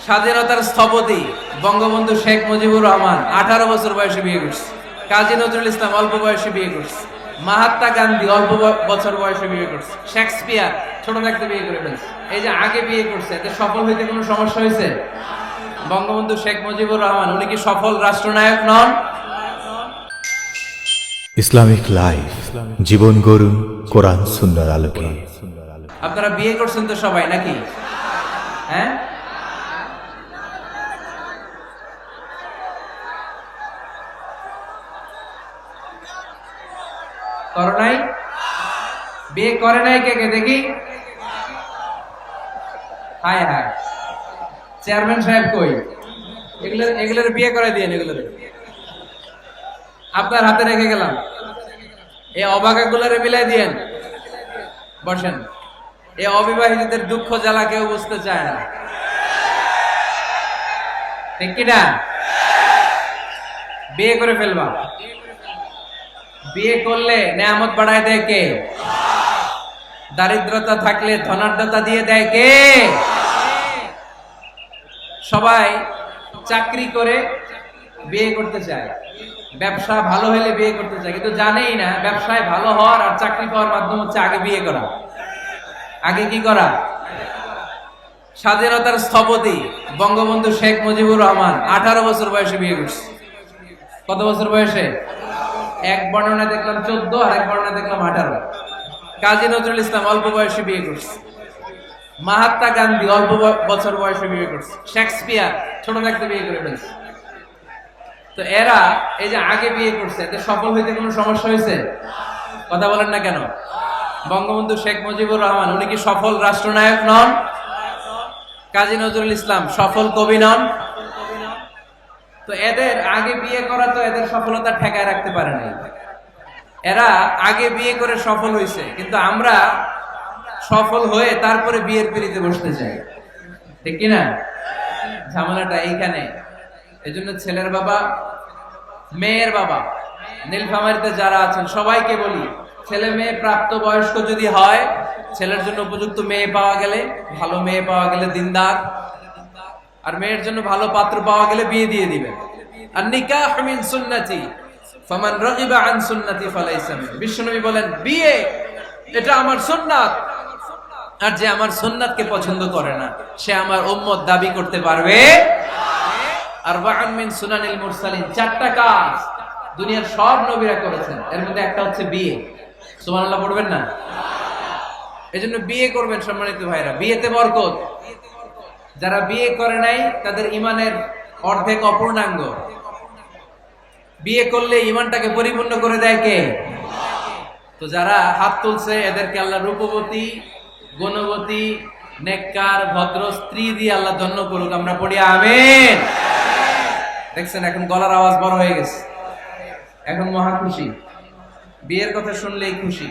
স্বাধীনতার স্থপতি বঙ্গবন্ধু শেখ মুজিবুর রহমান 18 বছর বয়সে বিয়ে করছে। কাজী নজরুল ইসলাম অল্প বয়সে বিয়ে করছে। মহাত্মা গান্ধী অল্প বছর বয়সে বিয়ে করছে। শেক্সপিয়ার ছোট থাকতে বিয়ে করে ফেলছে। এই যে আগে বিয়ে করছে, এতে সফল হইতে কোনো সমস্যা হয়েছে? বঙ্গবন্ধু শেখ মুজিবুর রহমান উনি কি সফল রাষ্ট্রনায়ক নন? ইসলামিক লাইফ জীবন গড়ুন কোরআন সুন্নাহর আলোকে। আপনারা বিয়ে করছেন তো সবাই নাকি? হ্যাঁ, করো নাই? বিয়ে করে নাই কে কে দেখি? হায় হায়, চেয়ারম্যান সাহেব কই? এগুলোর বিয়ে করে দিয়ে এগুলোর আপনার হাতে রেখে গেলাম। এই অবাকাগুলোরে মিলাই দিয়েন। বসেন। এই অবিবাহিতদের দুঃখ জ্বালা কেউ বুঝতে চায় না, ঠিক কিনা? বিয়ে করে ফেলবা। বিয়ে করলে নেয়ামত বাড়ায় দেয় কে? দারিদ্রতা থাকলে ধনাঢ্যতা দিয়ে দেয় কে? সবাই চাকরি করে বিয়ে করতে চায়, ব্যবসা ভালো হলে বিয়ে করতে চায়, কিন্তু জানেই না ব্যবসায় ভালো হওয়ার আর চাকরি পাওয়ার মাধ্যম হচ্ছে আগে বিয়ে করা। আগে কি করা? স্বাধীনতার স্থপতি বঙ্গবন্ধু শেখ মুজিবুর রহমান 18 বছর বয়সে বিয়ে করছে। কত বছর বয়সে? এক বর্ণনা দেখলাম 14, আর এক বর্ণনা দেখলাম 18। কাজী নজরুল ইসলাম অল্প বয়সে বিয়ে করছে। মহাত্মা গান্ধী অল্প বছর বয়সে বিয়ে করছে। শেক্সপিয়ার ছোট থাকতে বিয়ে করে ফেলছে। তো এরা এই যে আগে বিয়ে করছে, এতে সফল হইতে কোনো সমস্যা হয়েছে? কথা বলেন না কেন? বঙ্গবন্ধু শেখ মুজিবুর রহমান উনি কি সফল রাষ্ট্রনায়ক নন? কাজী নজরুল ইসলাম সফল কবি নন? তো এদের আগে বিয়ে করা তো এদের সফলতা ঠেকায় রাখতে পারে নাই। এরা আগে বিয়ে করে সফল হয়েছে, কিন্তু আমরা সফল হয়ে তারপরে বিয়ের পিড়িতে বসতে চাই, ঠিক কিনা? ঝামেলাটা এইখানে। এজন্য ছেলের বাবা, মেয়ের বাবা, নীলফামারীতে যারা আছেন সবাইকে বলি, ছেলে মেয়ে প্রাপ্ত বয়স্ক যদি হয়, ছেলের জন্য উপযুক্ত মেয়ে পাওয়া গেলে, ভালো মেয়ে পাওয়া গেলে দিনদার, আর মেয়ের জন্য ভালো পাত্র পাওয়া গেলে বিয়ে দিয়ে দিবেন। আর নিকাহ মিন সুন্নতি ফামান রাগিবা আন সুন্নতি ফালাইসা মিননি। বিশ্বনবী বলেন, বিয়ে এটা আমার সুন্নাত, আর যে আমার সুন্নাতকে পছন্দ করে না সে আমার উম্মত দাবি করতে পারবে। আরবাআন মিন সুনানিল মুরসালিন, 4টা কাজ দুনিয়ার সব নবীরা করেছেন, এর মধ্যে একটা হচ্ছে বিয়ে। সুবহানাল্লাহ পড়বেন না? এজন্য বিয়ে করবেন সম্মানিত ভাইরা, বিয়েতে বরকত। যারা বিয়ে করে নাই তাদের ঈমানের অর্ধেক অপূর্ণাঙ্গ। বিয়ে করলে ঈমানটাকে পরিপূর্ণ করে দেয় কে? তো যারা হাত তুলছে এদেরকে আল্লাহ রূপবতী, গুণবতী, নেককার, ভদ্র স্ত্রী দিয়ে আল্লাহ ধন্য করুক। আমরা পড়ি আমিন। দেখছেন এখন গলার আওয়াজ বড় হয়ে গেছে, এখন মহা খুশি, বিয়ের কথা শুনলেই খুশি।